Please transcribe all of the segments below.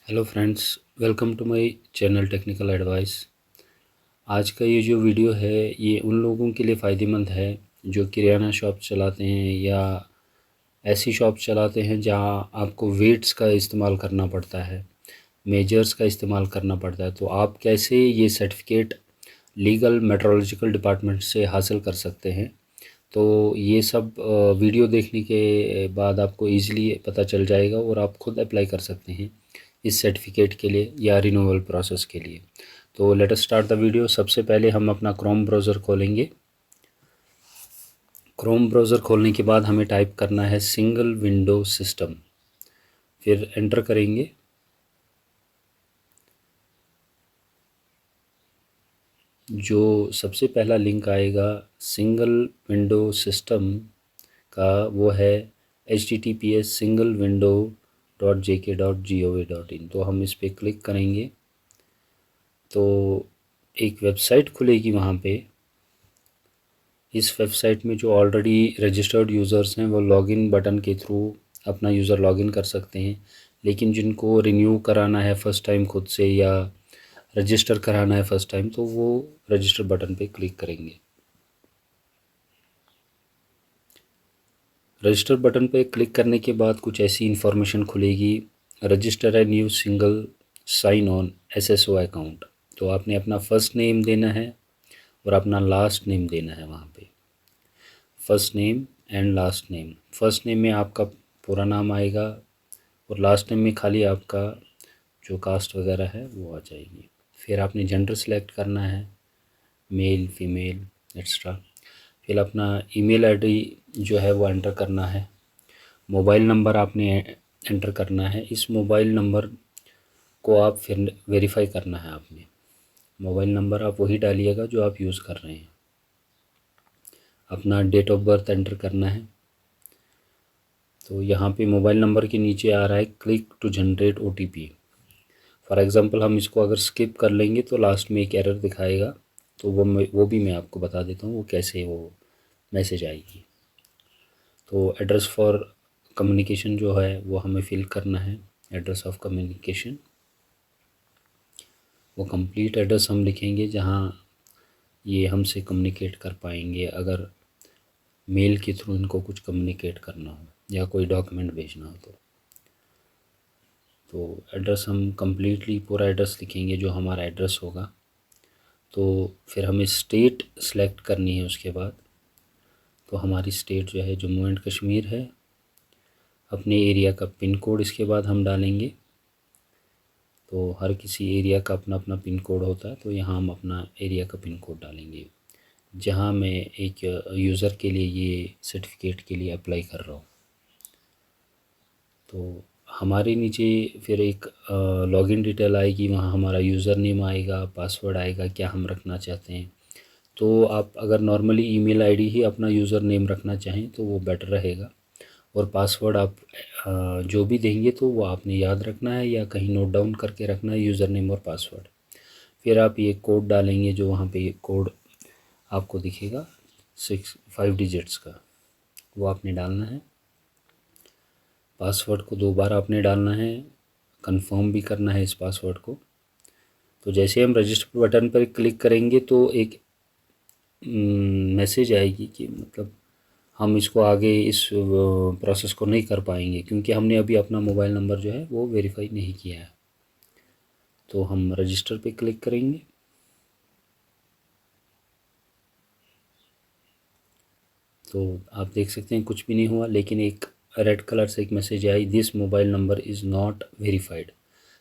Hello friends, welcome to my channel technical advice. आज का ये जो वीडियो है ये उन लोगों के लिए फ़ायदेमंद है जो किराना शॉप चलाते हैं या ऐसी शॉप चलाते हैं जहां आपको वेट्स का इस्तेमाल करना पड़ता है, मेजर्स का इस्तेमाल करना पड़ता है। तो आप कैसे ये सर्टिफिकेट लीगल मेट्रोलॉजिकल डिपार्टमेंट से हासिल कर सकते हैं। तो ये सब वीडियो देखने के बाद आपको ईज़िली पता चल जाएगा और आप खुद अप्लाई कर सकते हैं इस सर्टिफिकेट के लिए या रिन्यूअल प्रोसेस के लिए। तो let us start the video. सबसे पहले हम अपना क्रोम ब्राउज़र खोलेंगे। क्रोम ब्राउज़र खोलने के बाद हमें टाइप करना है सिंगल विंडो सिस्टम, फिर एंटर करेंगे। जो सबसे पहला लिंक आएगा सिंगल विंडो सिस्टम का वो है https://singlewindow.jk.gov.in। तो हम इस पर क्लिक करेंगे तो एक वेबसाइट खुलेगी। वहाँ पे इस वेबसाइट में जो ऑलरेडी रजिस्टर्ड यूज़र्स हैं वो लॉगिन बटन के थ्रू अपना यूज़र लॉगिन कर सकते हैं, लेकिन जिनको रिन्यू कराना है फ़र्स्ट टाइम खुद से या रजिस्टर कराना है फ़र्स्ट टाइम तो वो रजिस्टर बटन पे क्लिक करेंगे। रजिस्टर बटन पे क्लिक करने के बाद कुछ ऐसी इन्फॉर्मेशन खुलेगी, register a new single sign on SSO account. तो आपने अपना फ़र्स्ट नेम देना है और अपना लास्ट नेम देना है। वहाँ पे first name and last name, first name में आपका पूरा नाम आएगा और लास्ट नेम में खाली आपका जो कास्ट वगैरह है वो आ जाएगी। फिर आपने जेंडर सेलेक्ट करना है, मेल फीमेल एक्स्ट्रा। फिर अपना ईमेल आईडी जो है वो एंटर करना है। मोबाइल नंबर आपने एंटर करना है। इस मोबाइल नंबर को आप फिर वेरीफाई करना है। आपने मोबाइल नंबर आप वही डालिएगा जो आप यूज़ कर रहे हैं। अपना डेट ऑफ बर्थ एंटर करना है। तो यहाँ पे मोबाइल नंबर के नीचे आ रहा है click to generate OTP। For example हम इसको अगर स्किप कर लेंगे तो लास्ट में एक एरर दिखाएगा। तो वो भी मैं आपको बता देता हूँ वो कैसे वो मैसेज आएगी। तो एड्रेस फॉर कम्युनिकेशन जो है वो हमें फिल करना है। एड्रेस ऑफ कम्युनिकेशन, वो कंप्लीट एड्रेस हम लिखेंगे जहाँ ये हमसे कम्युनिकेट कर पाएंगे अगर मेल के थ्रू इनको कुछ कम्युनिकेट करना हो या कोई डॉक्यूमेंट भेजना हो। तो एड्रेस हम कम्प्लीटली पूरा एड्रेस लिखेंगे जो हमारा एड्रेस होगा। तो फिर हमें स्टेट सेलेक्ट करनी है। उसके बाद तो हमारी स्टेट जो है जम्मू एंड कश्मीर है। अपने एरिया का पिन कोड इसके बाद हम डालेंगे। तो हर किसी एरिया का अपना अपना पिन कोड होता है, तो यहाँ हम अपना एरिया का पिन कोड डालेंगे जहाँ मैं एक यूज़र के लिए ये सर्टिफिकेट के लिए अप्लाई कर रहा हूँ। तो हमारे नीचे फिर एक लॉगिन डिटेल आएगी, वहाँ हमारा यूज़र नेम आएगा, पासवर्ड आएगा क्या हम रखना चाहते हैं। तो आप अगर नॉर्मली ईमेल आईडी ही अपना यूज़र नेम रखना चाहें तो वो बेटर रहेगा। और पासवर्ड आप जो भी देंगे तो वो आपने याद रखना है या कहीं नोट डाउन करके रखना है, यूज़र नेम और पासवर्ड। फिर आप ये कोड डालेंगे जो वहाँ पे ये कोड आपको दिखेगा 5 डिजिट्स का, वो आपने डालना है। पासवर्ड को 2 बार आपने डालना है, कंफर्म भी करना है इस पासवर्ड को। तो जैसे हम रजिस्टर बटन पर क्लिक करेंगे तो एक मैसेज आएगी कि मतलब हम इसको आगे इस प्रोसेस को नहीं कर पाएंगे क्योंकि हमने अभी अपना मोबाइल नंबर जो है वो वेरीफाई नहीं किया है। तो हम रजिस्टर पे क्लिक करेंगे। तो आप देख सकते हैं कुछ भी नहीं हुआ, लेकिन एक रेड कलर से एक मैसेज आई, this mobile number is not verified.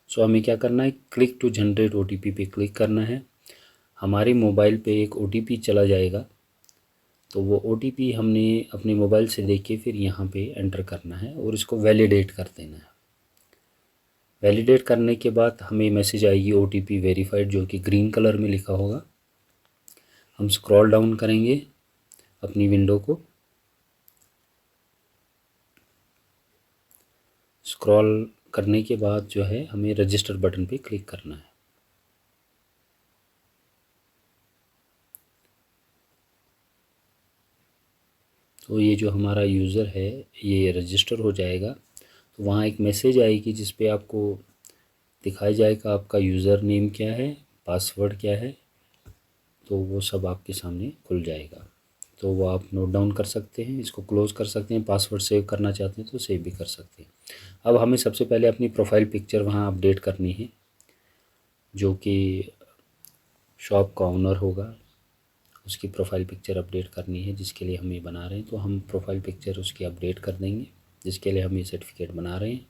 So हमें क्या करना है, क्लिक टू जनरेट OTP पे क्लिक करना है। हमारे मोबाइल पे एक OTP चला जाएगा। तो वो OTP हमने अपने मोबाइल से देख के फिर यहाँ पे एंटर करना है और इसको वैलिडेट कर देना है। वैलिडेट करने के बाद हमें मैसेज आएगी OTP वेरीफाइड, जो कि ग्रीन कलर में लिखा होगा। हम स्क्रॉल डाउन करेंगे अपनी विंडो को। स्क्रॉल करने के बाद जो है हमें रजिस्टर बटन पे क्लिक करना है। तो ये जो हमारा यूज़र है ये रजिस्टर हो जाएगा। तो वहाँ एक मैसेज आएगी जिस पे आपको दिखाया जाएगा आपका यूज़र नेम क्या है, पासवर्ड क्या है, तो वो सब आपके सामने खुल जाएगा। तो वो आप नोट डाउन कर सकते हैं, इसको क्लोज़ कर सकते हैं, पासवर्ड सेव करना चाहते हैं तो सेव भी कर सकते हैं। अब हमें सबसे पहले अपनी प्रोफाइल पिक्चर वहाँ अपडेट करनी है, जो कि शॉप का ओनर होगा उसकी प्रोफाइल पिक्चर अपडेट करनी है, जिसके लिए हम ये बना रहे हैं। तो हम प्रोफाइल पिक्चर उसकी अपडेट कर देंगे, जिसके लिए हम ये सर्टिफिकेट बना रहे हैं।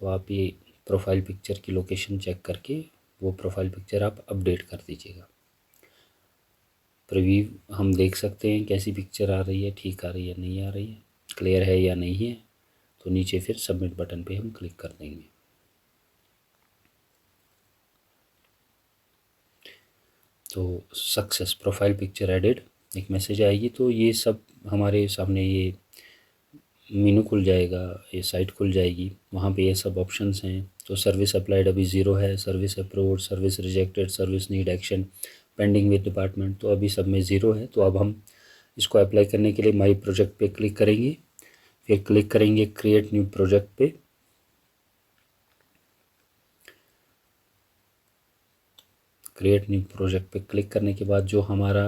तो आप ये प्रोफाइल पिक्चर की लोकेशन चेक करके वो प्रोफाइल पिक्चर आप अपडेट कर दीजिएगा। प्रीव्यू हम देख सकते हैं कैसी पिक्चर आ रही है, ठीक आ रही है, नहीं आ रही है, क्लियर है या नहीं है। तो नीचे फिर सबमिट बटन पे हम क्लिक कर देंगे। तो सक्सेस प्रोफाइल पिक्चर एडिड एक मैसेज आएगी। तो ये सब हमारे सामने ये मेनू खुल जाएगा, ये साइट खुल जाएगी, वहाँ पे ये सब ऑप्शंस हैं। तो सर्विस अप्लाइड अभी 0 है, service approved, service rejected, service need action, pending with department, तो अभी सब में 0 है। तो अब हम इसको अप्लाई करने के लिए माई प्रोजेक्ट पे क्लिक करेंगे, फिर क्लिक करेंगे क्रिएट न्यू प्रोजेक्ट पे। क्रिएट न्यू प्रोजेक्ट पे क्लिक करने के बाद जो हमारा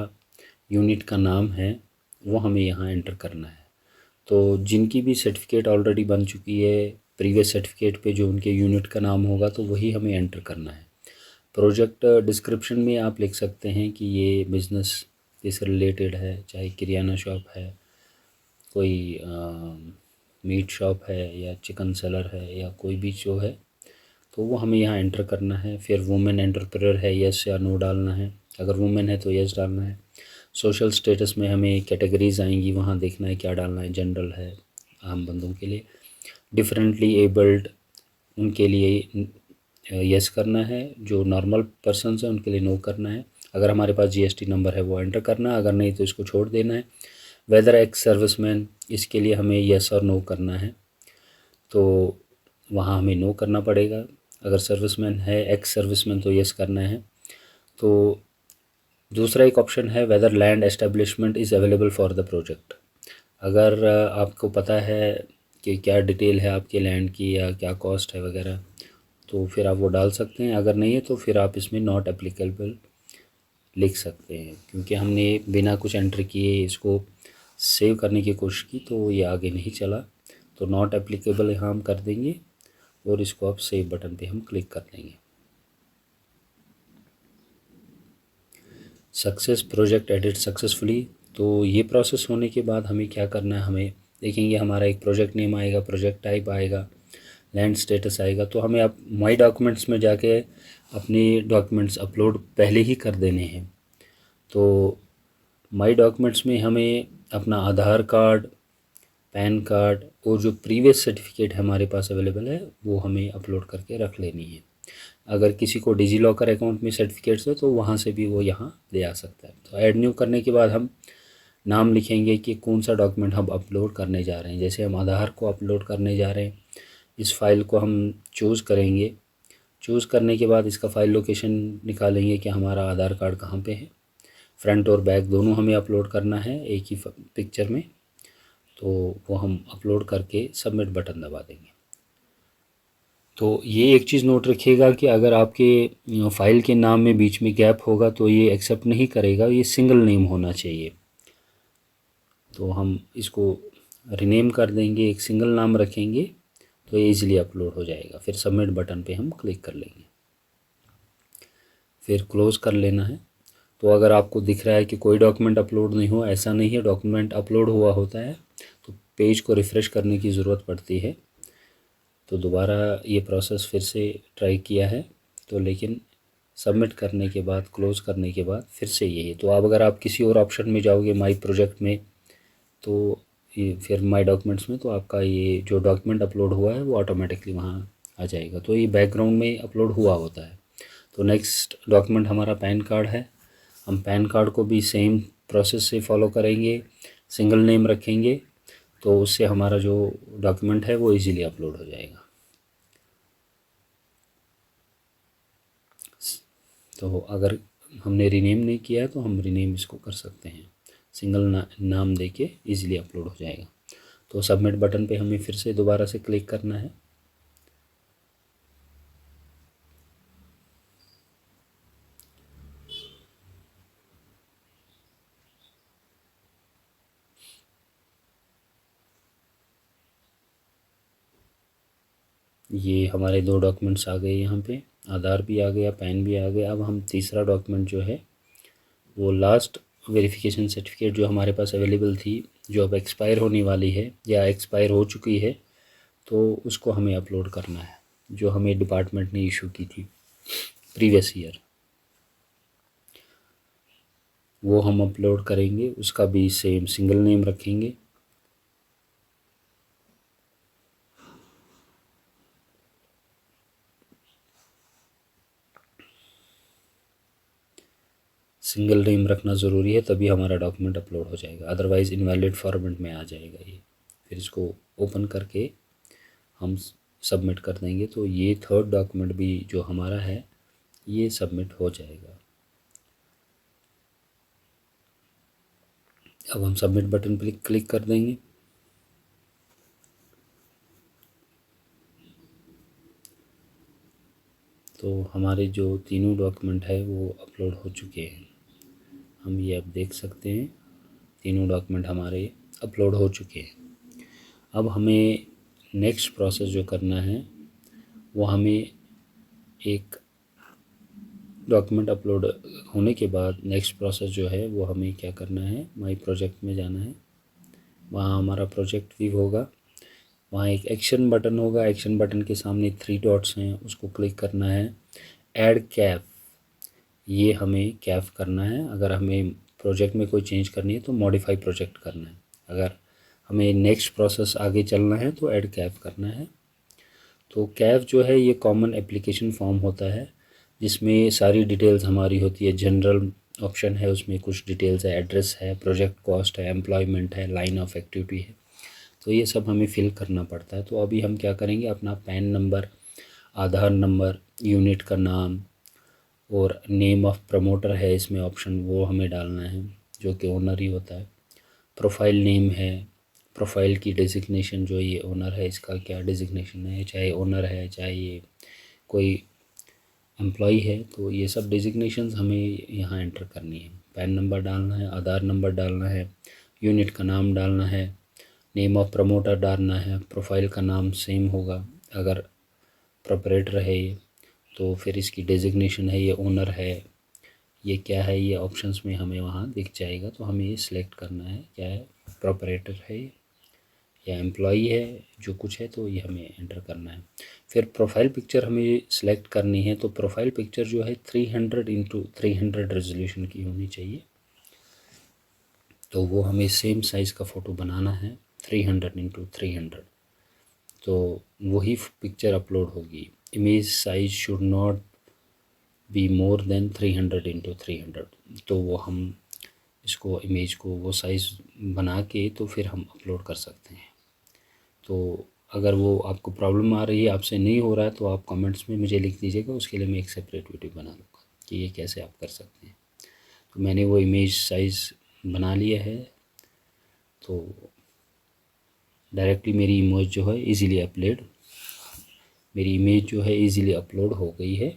यूनिट का नाम है वो हमें यहाँ एंटर करना है। तो जिनकी भी सर्टिफिकेट ऑलरेडी बन चुकी है, प्रीवियस सर्टिफिकेट पे जो उनके यूनिट का नाम होगा तो वही हमें एंटर करना है। प्रोजेक्ट डिस्क्रिप्शन में आप लिख सकते हैं कि ये बिज़नेस से रिलेटेड है, चाहे किराना शॉप है, कोई मीट शॉप है, या चिकन सेलर है, या कोई भी जो है, तो वो हमें यहाँ एंटर करना है। फिर वुमेन एंटरप्रेन्योर है, यस या नो डालना है। अगर वुमेन है तो यस डालना है। सोशल स्टेटस में हमें कैटेगरीज आएंगी, वहाँ देखना है क्या डालना है। जनरल है आम बंदों के लिए, डिफरेंटली एबल्ड उनके लिए यस करना है, जो नॉर्मल पर्सनस हैं उनके लिए नो करना है। अगर हमारे पास जीएसटी नंबर है वो एंटर करना है, अगर नहीं तो इसको छोड़ देना है। वेदर एक्स सर्विसमैन, इसके लिए हमें यस और नो करना है, तो वहाँ हमें नो करना पड़ेगा। अगर सर्विसमैन है, एक्स सर्विसमैन, तो यस करना है। तो दूसरा एक ऑप्शन है whether land establishment is available for the project. अगर आपको पता है कि क्या डिटेल है आपके लैंड की या क्या कॉस्ट है वगैरह, तो फिर आप वो डाल सकते हैं। अगर नहीं है तो फिर आप इसमें नॉट एप्लीकेबल लिख सकते हैं, क्योंकि हमने बिना कुछ एंटर किए इसको सेव करने की कोशिश की तो ये आगे नहीं चला। तो नॉट एप्लीकेबल यहाँ हम कर देंगे और इसको आप सेव बटन पे हम क्लिक कर देंगे। Success project edit successfully. तो ये प्रोसेस होने के बाद हमें क्या करना है, हमें देखेंगे हमारा एक प्रोजेक्ट नेम आएगा, प्रोजेक्ट टाइप आएगा, लैंड स्टेटस आएगा। तो हमें अब माई डॉक्यूमेंट्स में जाके अपने डॉक्यूमेंट्स अपलोड पहले ही कर देने हैं। तो माई डॉक्यूमेंट्स में हमें अपना आधार कार्ड, पैन कार्ड और जो प्रीवियस सर्टिफिकेट हमारे पास अवेलेबल है वो हमें अपलोड करके रख लेनी है। अगर किसी को डिजी लॉकर अकाउंट में सर्टिफिकेट्स है तो वहाँ से भी वो यहाँ ले आ सकता है। तो ऐड न्यू करने के बाद हम नाम लिखेंगे कि कौन सा डॉक्यूमेंट हम अपलोड करने जा रहे हैं। जैसे हम आधार को अपलोड करने जा रहे हैं, इस फाइल को हम चूज़ करेंगे। चूज़ करने के बाद इसका फ़ाइल लोकेशन निकालेंगे कि हमारा आधार कार्ड कहाँ पे है। फ्रंट और बैक दोनों हमें अपलोड करना है एक ही पिक्चर में। तो वो हम अपलोड करके सबमिट बटन दबा देंगे। तो ये एक चीज़ नोट रखिएगा कि अगर आपके फ़ाइल के नाम में बीच में गैप होगा तो ये एक्सेप्ट नहीं करेगा, ये सिंगल नेम होना चाहिए। तो हम इसको रीनेम कर देंगे, एक सिंगल नाम रखेंगे तो ये ईज़िली अपलोड हो जाएगा। फिर सबमिट बटन पे हम क्लिक कर लेंगे, फिर क्लोज़ कर लेना है। तो अगर आपको दिख रहा है कि कोई डॉक्यूमेंट अपलोड नहीं हुआ, ऐसा नहीं है, डॉक्यूमेंट अपलोड हुआ होता है। तो पेज को रिफ़्रेश करने की ज़रूरत पड़ती है। तो दोबारा ये प्रोसेस फिर से ट्राई किया है, तो लेकिन सबमिट करने के बाद, क्लोज़ करने के बाद फिर से यही। तो अब अगर आप किसी और ऑप्शन में जाओगे माई प्रोजेक्ट में, तो ये फिर माई डॉक्यूमेंट्स में, तो आपका ये जो डॉक्यूमेंट अपलोड हुआ है वो ऑटोमेटिकली वहाँ आ जाएगा। तो ये बैकग्राउंड में अपलोड हुआ होता है। तो नेक्स्ट डॉक्यूमेंट हमारा पैन कार्ड है। हम पैन कार्ड को भी सेम प्रोसेस से फॉलो करेंगे, सिंगल नेम रखेंगे, तो उससे हमारा जो डॉक्यूमेंट है वो इजीली अपलोड हो जाएगा। तो अगर हमने रीनेम नहीं किया है तो हम रीनेम इसको कर सकते हैं, सिंगल नाम देके इजीली अपलोड हो जाएगा। तो सबमिट बटन पे हमें फिर से दोबारा से क्लिक करना है। ये हमारे 2 डॉक्यूमेंट्स आ गए यहाँ पे, आधार भी आ गया, पैन भी आ गया। अब हम तीसरा डॉक्यूमेंट जो है वो लास्ट वेरिफिकेशन सर्टिफिकेट जो हमारे पास अवेलेबल थी, जो अब एक्सपायर होने वाली है या एक्सपायर हो चुकी है, तो उसको हमें अपलोड करना है, जो हमें डिपार्टमेंट ने इशू की थी प्रीवियस ईयर, वो हम अपलोड करेंगे। उसका भी सेम सिंगल नेम रखेंगे। सिंगल नेम रखना ज़रूरी है, तभी हमारा डॉक्यूमेंट अपलोड हो जाएगा, अदरवाइज़ इनवैलिड फॉर्मेट में आ जाएगा ये। फिर इसको ओपन करके हम सबमिट कर देंगे, तो ये थर्ड डॉक्यूमेंट भी जो हमारा है ये सबमिट हो जाएगा। अब हम सबमिट बटन पर क्लिक कर देंगे। तो हमारे जो तीनों डॉक्यूमेंट है वो अपलोड हो चुके हैं। हम ये अब देख सकते हैं, तीनों डॉक्यूमेंट हमारे अपलोड हो चुके हैं। अब हमें नेक्स्ट प्रोसेस जो करना है वो हमें एक डॉक्यूमेंट अपलोड होने के बाद नेक्स्ट प्रोसेस जो है वो हमें क्या करना है, माई प्रोजेक्ट में जाना है। वहाँ हमारा प्रोजेक्ट व्यू होगा, वहाँ एक एक्शन बटन होगा, एक्शन बटन के सामने 3 डॉट्स हैं, उसको क्लिक करना है। ऐड कैप, ये हमें कैप करना है। अगर हमें प्रोजेक्ट में कोई चेंज करनी है तो मॉडिफाई प्रोजेक्ट करना है। अगर हमें नेक्स्ट प्रोसेस आगे चलना है तो ऐड कैप करना है। तो कैप जो है ये कॉमन एप्लीकेशन फॉर्म होता है, जिसमें सारी डिटेल्स हमारी होती है। जनरल ऑप्शन है, उसमें कुछ डिटेल्स है, एड्रेस है, प्रोजेक्ट कॉस्ट है, एम्प्लॉयमेंट है, लाइन ऑफ एक्टिविटी है, तो ये सब हमें फिल करना पड़ता है। तो अभी हम क्या करेंगे, अपना पैन नंबर, आधार नंबर, यूनिट का नाम और नेम ऑफ प्रमोटर है इसमें ऑप्शन, वो हमें डालना है, जो कि ओनर ही होता है। प्रोफाइल नेम है, प्रोफाइल की डेजिग्नेशन, जो ये ओनर है इसका क्या डेजिग्नेशन है, चाहे ओनर है चाहे ये कोई एम्प्लॉई है, तो ये सब डेजिग्नेशंस हमें यहाँ एंटर करनी है। पैन नंबर डालना है, आधार नंबर डालना है, यूनिट का नाम डालना है, नेम ऑफ प्रमोटर डालना है, प्रोफाइल का नाम सेम होगा। अगर प्रोपरेटर है ये, तो फिर इसकी डेजिग्नेशन है, ये ओनर है, ये क्या है, ये ऑप्शंस में हमें वहाँ दिख जाएगा। तो हमें ये सिलेक्ट करना है, क्या है, प्रोपरेटर है या एम्प्लॉई है, जो कुछ है तो ये हमें एंटर करना है। फिर प्रोफाइल पिक्चर हमें सिलेक्ट करनी है। तो प्रोफाइल पिक्चर जो है 300x300 रेजोल्यूशन की होनी चाहिए। तो वो हमें सेम साइज़ का फ़ोटो बनाना है, 300x300। तो वही पिक्चर अपलोड होगी। Image size should not be more than 300x300। तो वो हम इसको इमेज को वो साइज़ बना के तो फिर हम अपलोड कर सकते हैं। तो अगर वो आपको प्रॉब्लम आ रही है, आपसे नहीं हो रहा है, तो आप कमेंट्स में मुझे लिख दीजिएगा, उसके लिए मैं एक सेपरेट वीडियो बना लूँगा कि ये कैसे आप कर सकते हैं। तो मैंने वो इमेज साइज़ बना लिया है, तो डायरेक्टली मेरी इमेज जो है मेरी इमेज जो है ईज़िली अपलोड हो गई है।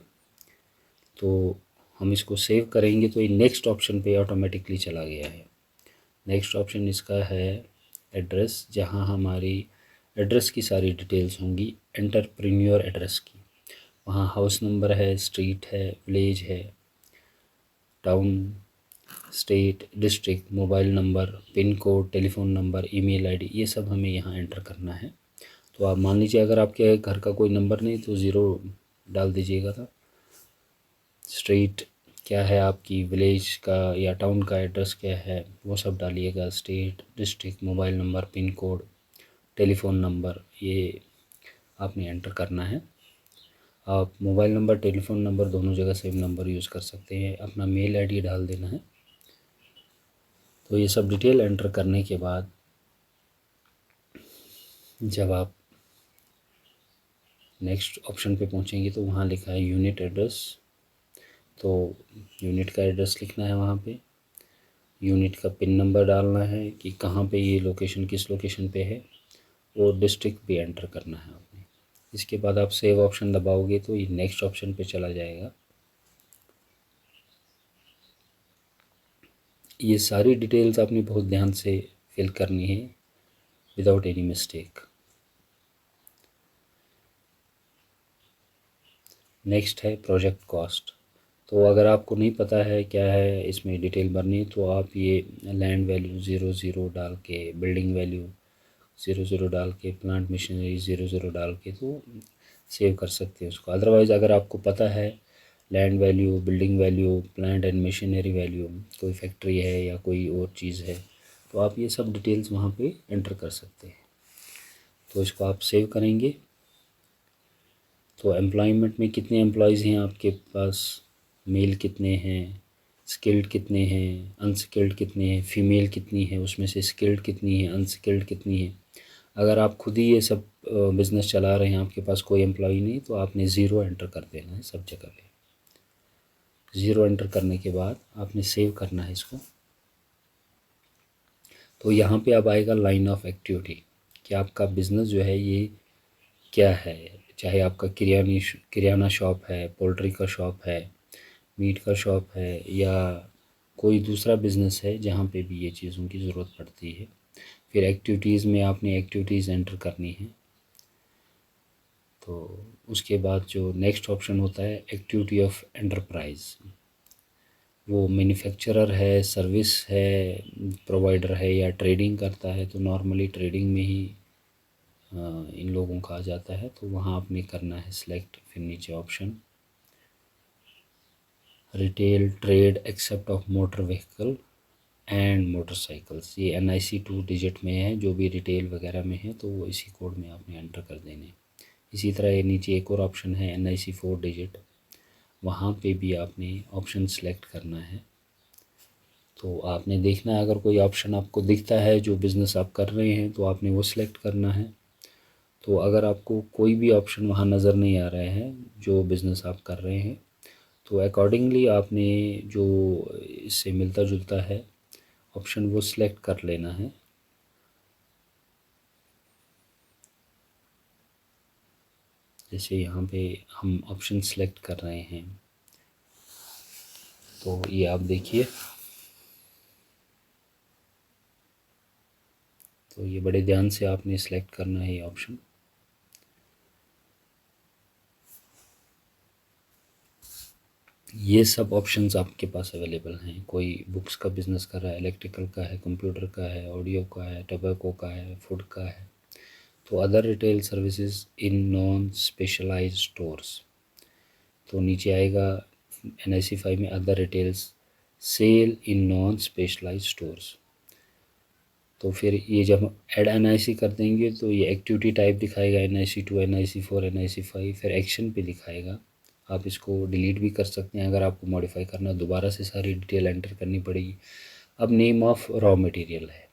तो हम इसको सेव करेंगे तो ये नेक्स्ट ऑप्शन पे ऑटोमेटिकली चला गया है। नेक्स्ट ऑप्शन इसका है एड्रेस, जहाँ हमारी एड्रेस की सारी डिटेल्स होंगी, एंटरप्रेन्योर एड्रेस की। वहाँ हाउस नंबर है, स्ट्रीट है, विलेज है, town, state, district, mobile number, pin code, telephone number, email ID, ये सब हमें यहाँ एंटर करना है। तो आप मान लीजिए अगर आपके घर का कोई नंबर नहीं तो ज़ीरो डाल दीजिएगा था। स्ट्रीट क्या है आपकी, विलेज का या टाउन का एड्रेस क्या है वो सब डालिएगा, state, district, mobile number, pin code, telephone number, ये आपने एंटर करना है। आप मोबाइल नंबर, टेलीफ़ोन नंबर दोनों जगह सेम नंबर यूज़ कर सकते हैं। अपना मेल आईडी डाल देना है। तो ये सब डिटेल एंटर करने के बाद जब आप नेक्स्ट ऑप्शन पे पहुंचेंगे तो वहाँ लिखा है यूनिट एड्रेस। तो यूनिट का एड्रेस लिखना है वहाँ पे, यूनिट का पिन नंबर डालना है कि कहाँ पे ये लोकेशन, किस लोकेशन पे है, और डिस्ट्रिक्ट भी एंटर करना है आपने। इसके बाद आप सेव ऑप्शन दबाओगे तो ये नेक्स्ट ऑप्शन पे चला जाएगा। ये सारी डिटेल्स आपने बहुत ध्यान से फिल करनी है विदाउट एनी मिस्टेक। नेक्स्ट है प्रोजेक्ट कॉस्ट। तो अगर आपको नहीं पता है क्या है इसमें डिटेल भरनी, तो आप ये लैंड वैल्यू 00 डाल के, बिल्डिंग वैल्यू 00 डाल के, प्लांट मशीनरी 00 डाल के तो सेव कर सकते हैं उसको। अदरवाइज़ अगर आपको पता है land value, building value, plant and machinery value, कोई फैक्ट्री है या कोई और चीज़ है, तो आप ये सब डिटेल्स वहाँ पे एंटर कर सकते हैं। तो इसको आप सेव करेंगे। तो एम्प्लॉयमेंट में कितने एम्प्लॉयज़ हैं आपके पास, मेल कितने हैं, स्किल्ड कितने हैं, अनस्किल्ड कितने हैं, फीमेल कितनी है, उसमें से स्किल्ड कितनी है, अनस्किल्ड कितनी है। अगर आप खुद ही ये सब बिज़नेस चला रहे हैं, आपके पास कोई एम्प्लॉय नहीं, तो आपने ज़ीरो एंटर कर देना है सब जगह पे। ज़ीरो एंटर करने के बाद आपने सेव करना है इसको। तो यहाँ पे अब आएगा लाइन ऑफ एक्टिविटी कि आपका बिज़नेस जो है ये क्या है। चाहे आपका किराना शॉप है, पोल्ट्री का शॉप है, मीट का शॉप है, या कोई दूसरा बिज़नेस है जहाँ पे भी ये चीज़ों की ज़रूरत पड़ती है। फिर एक्टिविटीज़ में आपने एक्टिविटीज़ एंटर करनी है। तो उसके बाद जो नेक्स्ट ऑप्शन होता है एक्टिविटी ऑफ एंटरप्राइज, वो मैन्युफैक्चरर है, सर्विस है, प्रोवाइडर है, या ट्रेडिंग करता है। तो नॉर्मली ट्रेडिंग में ही इन लोगों का आ जाता है, तो वहाँ आपने करना है सिलेक्ट। फिर नीचे option retail trade except of motor vehicle and motorcycles, ये NIC 2 डिजिट में है। जो भी रिटेल वगैरह में है तो वो इसी कोड में आपने एंटर कर देने। इसी तरह ये नीचे एक और ऑप्शन है NIC 4 डिजिट, वहाँ पे भी आपने ऑप्शन सेलेक्ट करना है। तो आपने देखना है अगर कोई ऑप्शन आपको दिखता है जो बिज़नेस आप कर रहे हैं तो आपने वो सिलेक्ट करना है। तो अगर आपको कोई भी ऑप्शन वहाँ नज़र नहीं आ रहा है जो बिज़नेस आप कर रहे हैं, तो अकॉर्डिंगली आपने जो इससे मिलता जुलता है ऑप्शन वो सिलेक्ट कर लेना है। जैसे यहाँ पे हम ऑप्शन सेलेक्ट कर रहे हैं, तो ये आप देखिए, तो ये बड़े ध्यान से आपने सेलेक्ट करना है ये ऑप्शन। ये सब ऑप्शंस आपके पास अवेलेबल हैं। कोई बुक्स का बिज़नेस कर रहा है, इलेक्ट्रिकल का है, कंप्यूटर का है, ऑडियो का है, टबैको का है, फूड का है। तो other retail services in non specialized stores, तो नीचे आएगा NIC 5 में other retails sale in non specialized stores. तो फिर ये जब ऐड NIC कर देंगे तो ये एक्टिविटी टाइप दिखाएगा, NIC 2, NIC 4, NIC 5, फिर एक्शन पे दिखाएगा। आप इसको डिलीट भी कर सकते हैं अगर आपको मॉडिफाई करना, दोबारा से सारी डिटेल एंटर करनी पड़ेगी। अब नेम ऑफ रॉ मटेरियल है,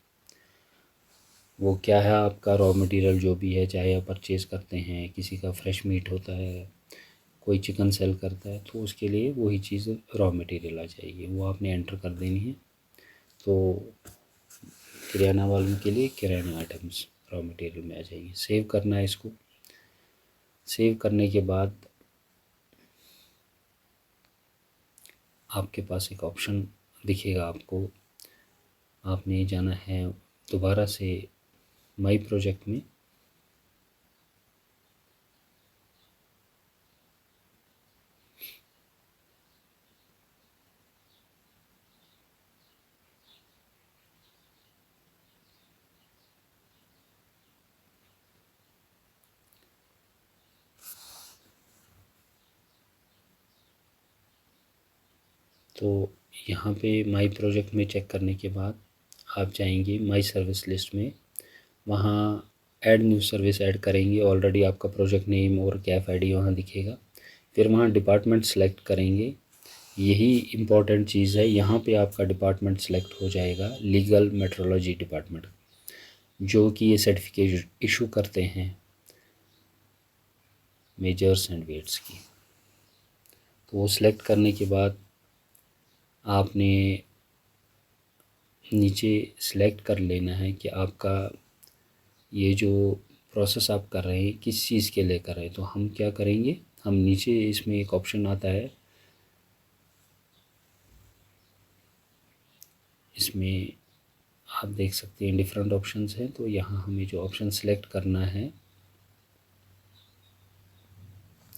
वो क्या है आपका रॉ मटेरियल जो भी है, चाहे आप परचेज़ करते हैं, किसी का फ्रेश मीट होता है, कोई चिकन सेल करता है, तो उसके लिए वही चीज़ रॉ मटेरियल आ जाएगी, वो आपने एंटर कर देनी है। तो किराना वालों के लिए किराना आइटम्स रॉ मटेरियल में आ जाएगी। सेव करना है इसको। सेव करने के बाद आपके पास एक ऑप्शन दिखेगा आपको, आपने जाना है दोबारा से माई प्रोजेक्ट में। तो यहाँ पे माई प्रोजेक्ट में चेक करने के बाद आप जाएंगे माई सर्विस लिस्ट में, वहाँ ऐड न्यू सर्विस ऐड करेंगे। ऑलरेडी आपका प्रोजेक्ट नेम और कैफ ID वहाँ दिखेगा। फिर वहाँ डिपार्टमेंट सेलेक्ट करेंगे। यही इम्पॉर्टेंट चीज़ है, यहाँ पे आपका डिपार्टमेंट सेलेक्ट हो जाएगा लीगल मेट्रोलॉजी डिपार्टमेंट, जो कि ये सर्टिफिकेट इशू करते हैं मेजर्स एंड वेट्स की। तो वो सिलेक्ट करने के बाद आपने नीचे सिलेक्ट कर लेना है कि आपका ये जो प्रोसेस आप कर रहे हैं किस चीज़ के लिए कर रहे हैं। तो हम क्या करेंगे, हम नीचे इसमें एक ऑप्शन आता है, इसमें आप देख सकते हैं डिफरेंट ऑप्शंस हैं। तो यहाँ हमें जो ऑप्शन सेलेक्ट करना है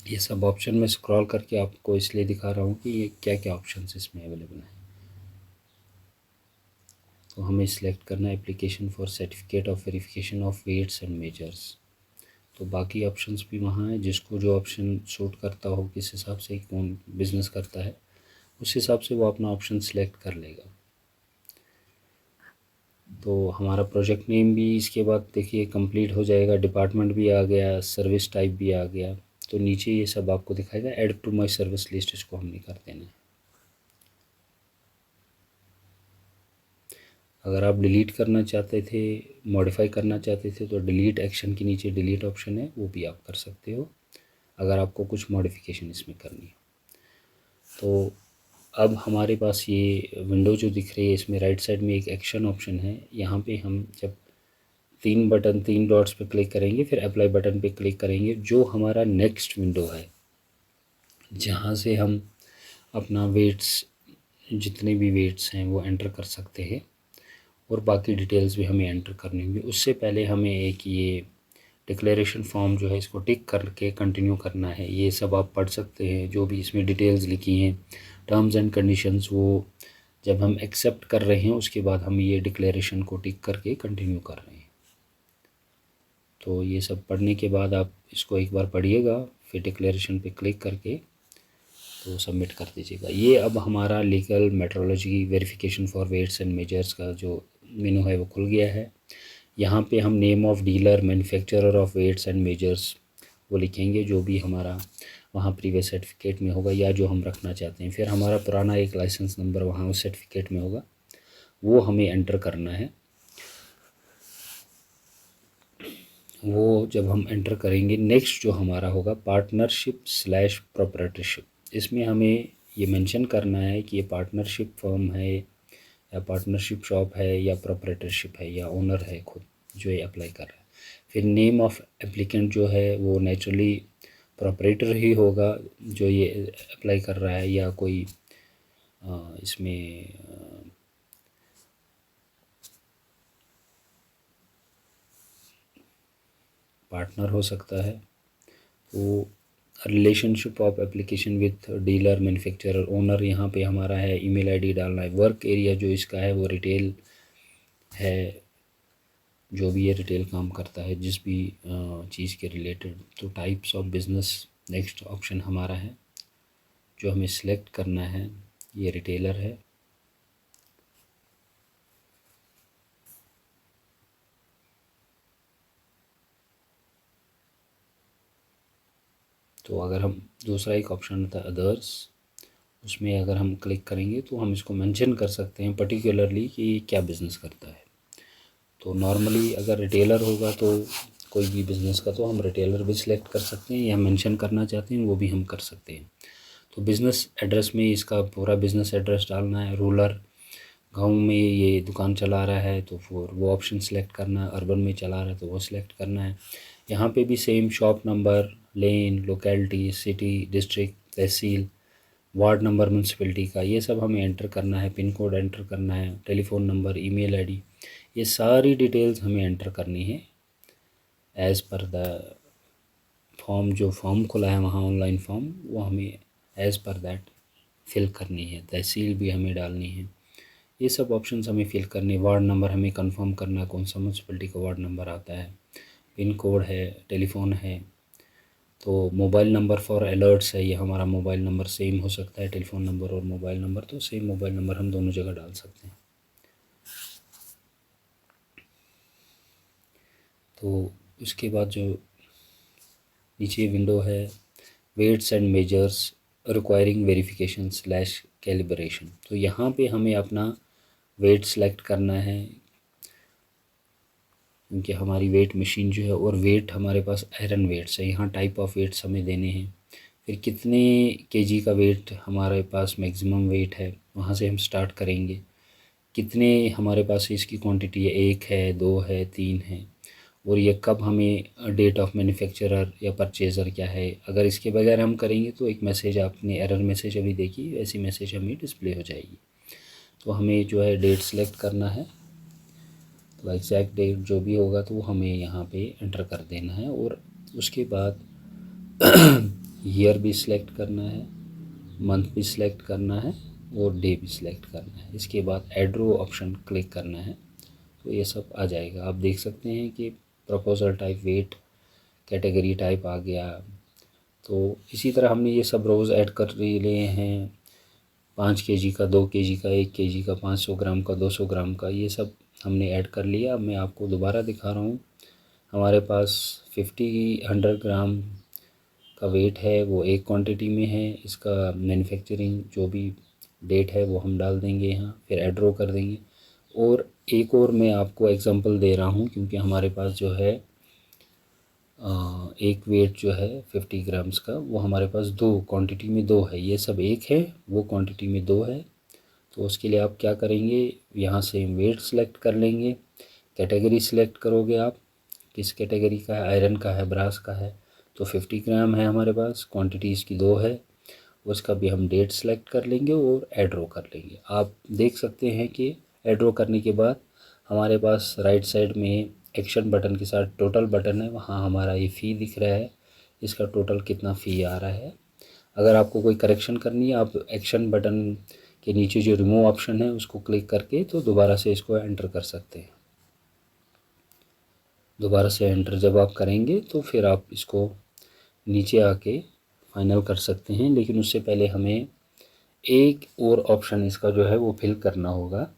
ये सब ऑप्शन में स्क्रॉल करके आपको इसलिए दिखा रहा हूँ कि ये क्या क्या ऑप्शन इसमें अवेलेबल हैं। तो हमें सिलेक्ट करना है application for certificate of verification of weights and measures. तो बाकी ऑप्शंस भी वहाँ हैं, जिसको जो ऑप्शन सूट करता हो, किस हिसाब से कौन बिज़नेस करता है उस हिसाब से वो अपना ऑप्शन सिलेक्ट कर लेगा। तो हमारा प्रोजेक्ट नेम भी इसके बाद देखिए कंप्लीट हो जाएगा, डिपार्टमेंट भी आ गया, सर्विस टाइप भी आ गया। तो नीचे ये सब आपको दिखाएगा add to my service list, इसको हमने कर देना है। अगर आप डिलीट करना चाहते थे, मॉडिफाई करना चाहते थे, तो डिलीट एक्शन के नीचे डिलीट ऑप्शन है, वो भी आप कर सकते हो अगर आपको कुछ मॉडिफिकेशन इसमें करनी है। तो अब हमारे पास ये विंडो जो दिख रही है, इसमें राइट साइड में एक एक्शन ऑप्शन है। यहाँ पे हम जब तीन डॉट्स पे क्लिक करेंगे, फिर अप्लाई बटन पे क्लिक करेंगे, जो हमारा नेक्स्ट विंडो है जहाँ से हम अपना वेट्स, जितने भी वेट्स हैं वो एंटर कर सकते हैं और बाकी डिटेल्स भी हमें एंटर करनी होंगी। उससे पहले हमें एक ये डिक्लेरेशन फॉर्म जो है इसको टिक करके कंटिन्यू करना है। ये सब आप पढ़ सकते हैं, जो भी इसमें डिटेल्स लिखी हैं, टर्म्स एंड कंडीशंस, वो जब हम एक्सेप्ट कर रहे हैं उसके बाद हम ये डिक्लेरेशन को टिक करके कंटिन्यू कर रहे हैं। तो ये सब पढ़ने के बाद आप इसको एक बार पढ़िएगा, फिर डिक्लेरेशन पे क्लिक करके तो सबमिट कर दीजिएगा। ये अब हमारा legal metrology verification for weights and measures का जो मेनू है वो खुल गया है। यहाँ पे हम name of dealer, manufacturer of weights and measures वो लिखेंगे, जो भी हमारा वहाँ प्रीवियस सर्टिफिकेट में होगा या जो हम रखना चाहते हैं। फिर हमारा पुराना एक लाइसेंस नंबर वहाँ उस सर्टिफिकेट में होगा, वो हमें एंटर करना है। वो जब हम एंटर करेंगे, नेक्स्ट जो हमारा होगा पार्टनरशिप स्लैश प्रोप्राइटरशिप। इसमें हमें ये मेंशन करना है कि ये पार्टनरशिप फर्म है या पार्टनरशिप शॉप है या प्रोप्राइटरशिप है या ओनर है खुद जो ये अप्लाई कर रहा है। फिर नेम ऑफ़ एप्लीकेंट जो है वो नेचुरली प्रोप्राइटर ही होगा जो ये अप्लाई कर रहा है, या कोई इसमें पार्टनर हो सकता है। तो relationship of application with dealer, manufacturer, owner यहाँ पे हमारा है, ईमेल आईडी डालना है। वर्क एरिया जो इसका है वो रिटेल है, जो भी ये रिटेल काम करता है जिस भी चीज़ के रिलेटेड। तो types of business next option हमारा है जो हमें सिलेक्ट करना है, ये रिटेलर है। तो अगर हम दूसरा एक ऑप्शन होता है अदर्स, उसमें अगर हम क्लिक करेंगे तो हम इसको मेंशन कर सकते हैं पर्टिकुलरली कि ये क्या बिज़नेस करता है। तो नॉर्मली अगर रिटेलर होगा तो कोई भी बिज़नेस का, तो हम रिटेलर भी सिलेक्ट कर सकते हैं, या मेंशन करना चाहते हैं वो भी हम कर सकते हैं। तो बिज़नेस एड्रेस में इसका पूरा बिज़नेस एड्रेस डालना है। रूरल गांव में ये दुकान चला रहा है तो फिर वो ऑप्शन सेलेक्ट करना है। अर्बन में चला रहा है तो वो सिलेक्ट करना है। यहाँ पे भी सेम शॉप नंबर, लेन, लोकेलिटी, सिटी, डिस्ट्रिक्ट, तहसील, वार्ड नंबर, म्यूनसिपैलिटी का, ये सब हमें एंटर करना है। पिन कोड एंटर करना है, टेलीफ़ोन नंबर, ईमेल आईडी, ये सारी डिटेल्स हमें एंटर करनी है एज़ पर द फॉर्म। जो फॉर्म खुला है वहाँ ऑनलाइन फॉर्म, वो हमें एज़ पर दैट फिल करनी है। तहसील भी हमें डालनी है। ये सब ऑप्शंस हमें फिल करने। वार्ड नंबर हमें कंफर्म करना है कौन सा म्यूनसिपैलिटी का वार्ड नंबर आता है। पिन कोड है, टेलीफ़ोन है। तो मोबाइल नंबर फॉर अलर्ट्स है, ये हमारा मोबाइल नंबर सेम हो सकता है, टेलीफ़ोन नंबर और मोबाइल नंबर, तो सेम मोबाइल नंबर हम दोनों जगह डाल सकते हैं। तो उसके बाद जो नीचे विंडो है weights and measures requiring verification slash calibration, तो यहाँ पे हमें अपना वेट सेलेक्ट करना है, क्योंकि हमारी वेट मशीन जो है, और वेट हमारे पास आयरन वेट्स है। यहाँ टाइप ऑफ वेट्स हमें देने हैं। फिर कितने केजी का वेट हमारे पास मैक्सिमम वेट है, वहाँ से हम स्टार्ट करेंगे। कितने हमारे पास इसकी क्वांटिटी है, 1 है, 2 है, 3 है, और ये कब हमें डेट ऑफ मैन्युफैक्चरर या परचेज़र क्या है। अगर इसके बगैर हम करेंगे तो एक मैसेज, आपने एरर मैसेज अभी देखी, ऐसी मैसेज हमें डिस्प्ले हो जाएगी। तो हमें जो है डेट सेलेक्ट करना है, तो एग्जैक्ट डेट जो भी होगा तो हमें यहाँ पे एंटर कर देना है। और उसके बाद ईयर भी सिलेक्ट करना है, मंथ भी सिलेक्ट करना है और डे भी सिलेक्ट करना है। इसके बाद एड्रो ऑप्शन क्लिक करना है तो ये सब आ जाएगा। आप देख सकते हैं कि proposal type, wait, category type आ गया। तो इसी तरह हमने ये सब रोज़ ऐड कर लिए हैं। 5 केजी का, 2 केजी का, 1 केजी का, 500 ग्राम का, 200 ग्राम का, ये सब हमने ऐड कर लिया। अब मैं आपको दोबारा दिखा रहा हूँ। हमारे पास 100 ग्राम का वेट है, वो एक क्वांटिटी में है। इसका मैन्युफैक्चरिंग जो भी डेट है वो हम डाल देंगे यहाँ, फिर एड्रो कर देंगे। और एक और मैं आपको एग्जांपल दे रहा हूँ, क्योंकि हमारे पास जो है एक वेट जो है 50 ग्राम्स का, वो हमारे पास 2 क्वांटिटी में 2 है। ये सब एक है, वो क्वांटिटी में 2 है। तो उसके लिए आप क्या करेंगे, यहाँ से वेट सेलेक्ट कर लेंगे, कैटेगरी सेलेक्ट करोगे आप, किस कैटेगरी का है, आयरन का है, ब्रास का है। तो 50 ग्राम है हमारे पास, क्वांटिटी इसकी 2 है। उसका भी हम डेट सेलेक्ट कर लेंगे और एड्रो कर लेंगे। आप देख सकते हैं कि एड्रो करने के बाद हमारे पास राइट साइड में एक्शन बटन के साथ टोटल बटन है, वहाँ हमारा ये फ़ी दिख रहा है, इसका टोटल कितना फ़ी आ रहा है। अगर आपको कोई करेक्शन करनी है, आप एक्शन बटन के नीचे जो रिमूव ऑप्शन है उसको क्लिक करके तो दोबारा से इसको एंटर कर सकते हैं। दोबारा से एंटर जब आप करेंगे तो फिर आप इसको नीचे आके फाइनल कर सकते हैं। लेकिन उससे पहले हमें एक और ऑप्शन इसका जो है वो फिल करना होगा।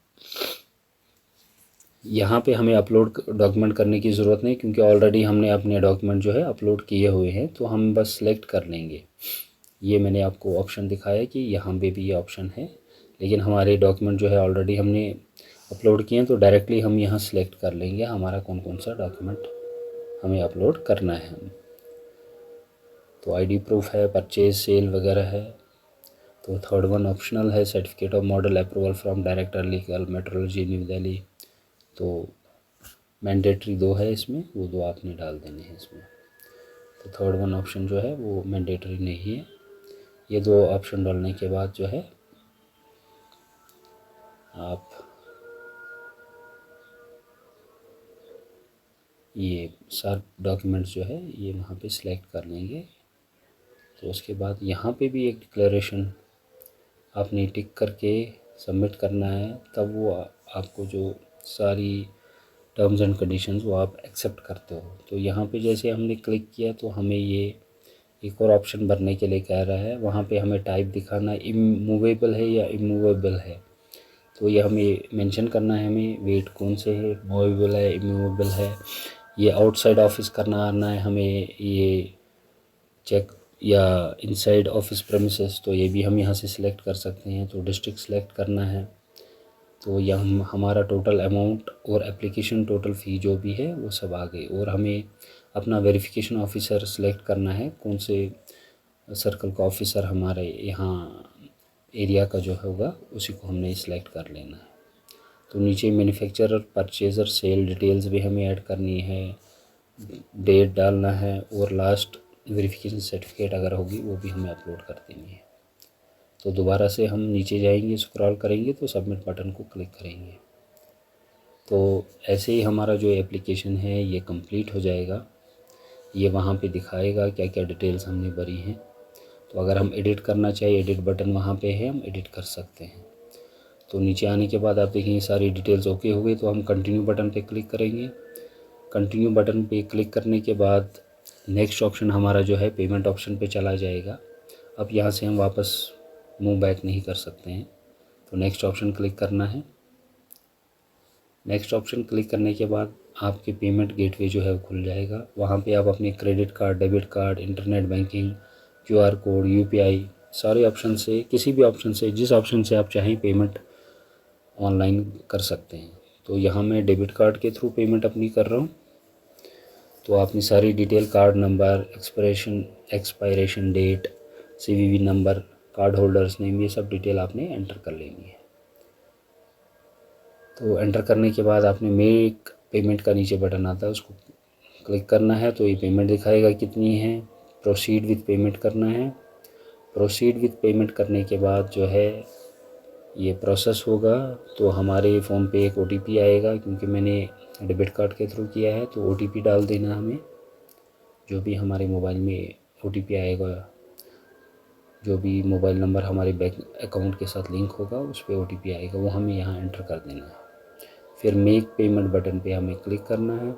यहाँ पे हमें अपलोड डॉक्यूमेंट करने की ज़रूरत नहीं, क्योंकि ऑलरेडी हमने अपने डॉक्यूमेंट जो है अपलोड किए हुए हैं। तो हम बस सेलेक्ट कर लेंगे। ये मैंने आपको ऑप्शन दिखाया कि यहाँ पे भी ये ऑप्शन है, लेकिन हमारे डॉक्यूमेंट जो है ऑलरेडी हमने अपलोड किए हैं। तो डायरेक्टली हम यहाँ सेलेक्ट कर लेंगे हमारा कौन कौन सा डॉक्यूमेंट हमें अपलोड करना है। तो आईडी प्रूफ है, परचेज, सेल वगैरह है। तो थर्ड वन ऑप्शनल है, certificate of model approval from director legal metrology new Delhi. तो मैंडेटरी 2 है इसमें, वो 2 आपने डाल देने हैं इसमें। तो थर्ड वन ऑप्शन जो है वो मैंडेटरी नहीं है। ये 2 ऑप्शन डालने के बाद जो है आप ये सारे डॉक्यूमेंट्स जो है ये वहाँ पे सिलेक्ट कर लेंगे। तो उसके बाद यहाँ पे भी एक डिक्लेरेशन आपने टिक करके सबमिट करना है, तब वो आपको जो सारी टर्म्स एंड कंडीशंस वो आप एक्सेप्ट करते हो। तो यहाँ पे जैसे हमने क्लिक किया तो हमें ये एक और ऑप्शन भरने के लिए कह रहा है। वहाँ पे हमें टाइप दिखाना, इमूवेबल है या इमूवेबल है। तो ये हमें मेंशन करना है, हमें वेट कौन से है, मूवेबल है, इमूवेबल है। ये आउटसाइड ऑफिस करना आना है हमें ये चेक, या इनसाइड ऑफिस प्रेमिसेस, तो ये भी हम यहाँ से सिलेक्ट कर सकते हैं। तो डिस्ट्रिक्ट सेलेक्ट करना है। तो यह हमारा टोटल अमाउंट और एप्लीकेशन टोटल फ़ी जो भी है वो सब आ गई। और हमें अपना वेरिफिकेशन ऑफिसर सेलेक्ट करना है, कौन से सर्कल का ऑफिसर हमारे यहाँ एरिया का जो होगा उसी को हमने सिलेक्ट कर लेना है। तो नीचे मैन्युफैक्चरर, परचेज़र, सेल डिटेल्स भी हमें ऐड करनी है, डेट डालना है, और लास्ट वेरिफिकेशन सर्टिफिकेट अगर होगी वो भी हमें अपलोड कर देनी है। तो दोबारा से हम नीचे जाएंगे, स्क्रॉल करेंगे तो सबमिट बटन को क्लिक करेंगे। तो ऐसे ही हमारा जो एप्लीकेशन है ये कंप्लीट हो जाएगा। ये वहाँ पे दिखाएगा क्या क्या डिटेल्स हमने भरी हैं। तो अगर हम एडिट करना चाहिए, एडिट बटन वहाँ पे है, हम एडिट कर सकते हैं। तो नीचे आने के बाद आप देखेंगे सारी डिटेल्स ओके हो गई। तो हम कंटिन्यू बटन पे क्लिक करेंगे। कंटिन्यू बटन पे क्लिक करने के बाद नेक्स्ट ऑप्शन हमारा जो है पेमेंट ऑप्शन पे चला जाएगा। अब यहाँ से हम वापस मूव बैक नहीं कर सकते हैं। तो नेक्स्ट ऑप्शन क्लिक करना है। नेक्स्ट ऑप्शन क्लिक करने के बाद आपके पेमेंट गेटवे जो है वो खुल जाएगा। वहाँ पे आप अपने credit card, debit card, internet banking, QR code, UPI, सारे ऑप्शन से, किसी भी ऑप्शन से, जिस ऑप्शन से आप चाहें पेमेंट ऑनलाइन कर सकते हैं। तो यहाँ मैं डेबिट कार्ड के थ्रू पेमेंट अपनी कर रहा हूँ। तो आपने सारी detail, card number, expiration date, CVV number, card holders name, ये सब डिटेल आपने एंटर कर लेनी है। तो एंटर करने के बाद आपने मेक पेमेंट का नीचे बटन आता है, उसको क्लिक करना है। तो ये पेमेंट दिखाएगा कितनी है। प्रोसीड विथ पेमेंट करना है। प्रोसीड विथ पेमेंट करने के बाद जो है ये प्रोसेस होगा। तो हमारे फ़ोन पे एक ओटीपी आएगा, क्योंकि मैंने डेबिट कार्ड के थ्रू किया है। तो ओटीपी डाल देना हमें, जो भी हमारे मोबाइल में ओटीपी आएगा जो भी मोबाइल नंबर हमारे बैंक अकाउंट के साथ लिंक होगा उस पर OTP आएगा, वो हमें यहाँ एंटर कर देना है। फिर मेक पेमेंट बटन पे हमें क्लिक करना है।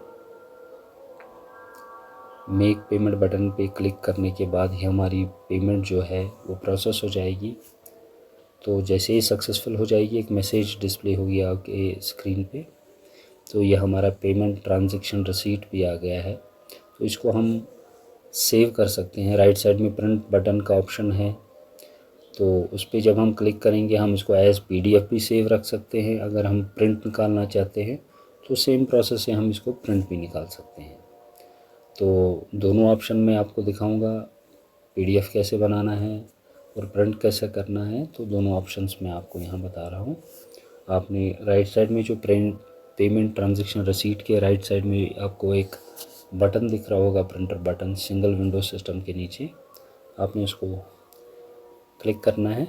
मेक पेमेंट बटन पे क्लिक करने के बाद ही हमारी पेमेंट जो है वो प्रोसेस हो जाएगी। तो जैसे ही सक्सेसफुल हो जाएगी एक मैसेज डिस्प्ले होगी आपके स्क्रीन पे। तो ये हमारा पेमेंट ट्रांजैक्शन रसीट भी आ गया है। तो इसको हम सेव कर सकते हैं। राइट साइड में प्रिंट बटन का ऑप्शन है, तो उस पर जब हम क्लिक करेंगे हम इसको एज PDF भी सेव रख सकते हैं। अगर हम प्रिंट निकालना चाहते हैं तो सेम प्रोसेस से हम इसको प्रिंट भी निकाल सकते हैं। तो दोनों ऑप्शन मैं आपको दिखाऊंगा, PDF कैसे बनाना है और प्रिंट कैसे करना है। तो दोनों ऑप्शंस मैं आपको यहाँ बता रहा हूँ। आपने राइट साइड में जो पेमेंट ट्रांजैक्शन रसीट के राइट साइड में आपको एक बटन दिख रहा होगा, printer button, single window system के नीचे आपने उसको क्लिक करना है।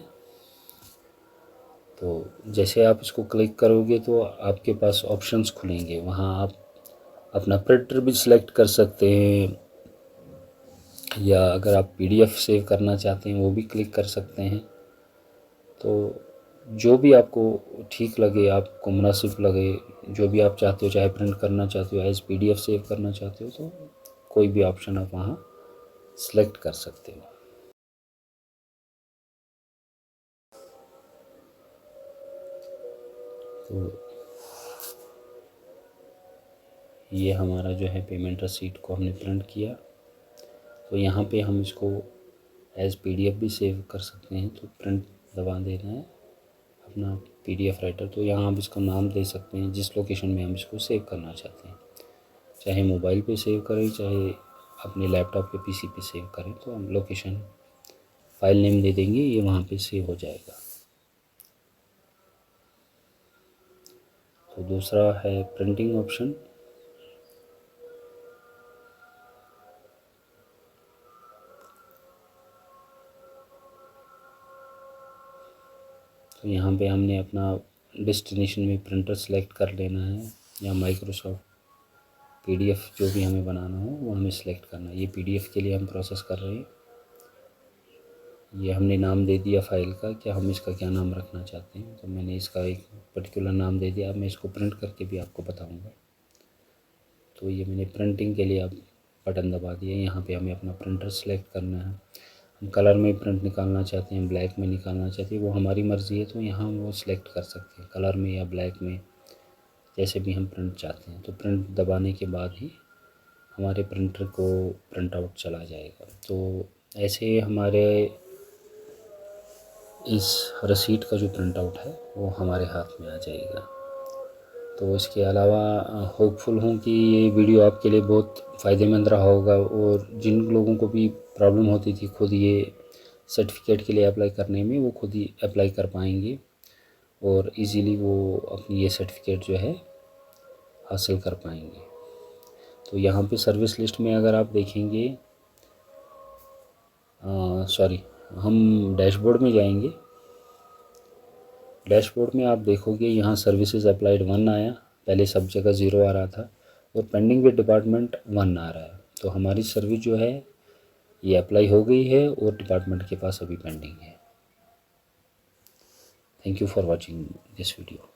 तो जैसे आप इसको क्लिक करोगे तो आपके पास ऑप्शंस खुलेंगे। वहाँ आप अपना प्रिंटर भी सिलेक्ट कर सकते हैं, या अगर आप PDF सेव करना चाहते हैं वो भी क्लिक कर सकते हैं। तो जो भी आपको ठीक लगे, आपको मुनासिब लगे, जो भी आप चाहते हो, चाहे प्रिंट करना चाहते हो, एज PDF सेव करना चाहते हो, तो कोई भी ऑप्शन आप वहाँ सेलेक्ट कर सकते हो। तो ये हमारा जो है पेमेंट रसीट को हमने प्रिंट किया। तो यहाँ पे हम इसको एज PDF भी सेव कर सकते हैं। तो प्रिंट दबा देना है अपना PDF राइटर। तो यहाँ आप इसका नाम दे सकते हैं जिस लोकेशन में हम इसको सेव करना चाहते हैं, चाहे मोबाइल पे सेव करें, चाहे अपने लैपटॉप या PC पे सेव करें। तो हम लोकेशन फाइल नेम दे देंगे, ये वहाँ पे सेव हो जाएगा। तो दूसरा है प्रिंटिंग ऑप्शन। तो यहाँ पे हमने अपना डेस्टिनेशन में प्रिंटर सेलेक्ट कर लेना है, या माइक्रोसॉफ्ट PDF जो भी हमें बनाना हो वो हमें सेलेक्ट करना है। ये PDF के लिए हम प्रोसेस कर रहे हैं। ये हमने नाम दे दिया फाइल का, क्या हम इसका क्या नाम रखना चाहते हैं। तो मैंने इसका एक पर्टिकुलर नाम दे दिया। अब मैं इसको प्रिंट करके भी आपको बताऊंगा। तो ये मैंने प्रिंटिंग के लिए अब बटन दबा दिया। यहाँ पे हमें अपना प्रिंटर सेलेक्ट करना है। हम कलर में प्रिंट निकालना चाहते हैं, ब्लैक में निकालना चाहते हैं, वो हमारी मर्ज़ी है। तो यहाँ वो सिलेक्ट कर सकते हैं, कलर में या ब्लैक में, जैसे भी हम प्रिंट चाहते हैं। तो प्रिंट दबाने के बाद ही हमारे प्रिंटर को प्रिंट आउट चला जाएगा। तो ऐसे हमारे इस रसीट का जो प्रिंट आउट है वो हमारे हाथ में आ जाएगा। तो इसके अलावा होपफुल हूँ कि ये वीडियो आपके लिए बहुत फ़ायदेमंद रहा होगा, और जिन लोगों को भी प्रॉब्लम होती थी खुद ये सर्टिफिकेट के लिए अप्लाई करने में, वो खुद ही अप्लाई कर पाएंगे और इजीली वो अपनी ये सर्टिफिकेट जो है हासिल कर पाएंगे। तो यहाँ पे सर्विस लिस्ट में अगर आप देखेंगे, हम डैशबोर्ड में जाएंगे। डैशबोर्ड में आप देखोगे यहाँ सर्विसेज अप्लाइड 1 आया, पहले सब जगह 0 आ रहा था, और पेंडिंग विद डिपार्टमेंट 1 आ रहा है। तो हमारी सर्विस जो है ये अप्लाई हो गई है और डिपार्टमेंट के पास अभी पेंडिंग है। Thank you for watching this video.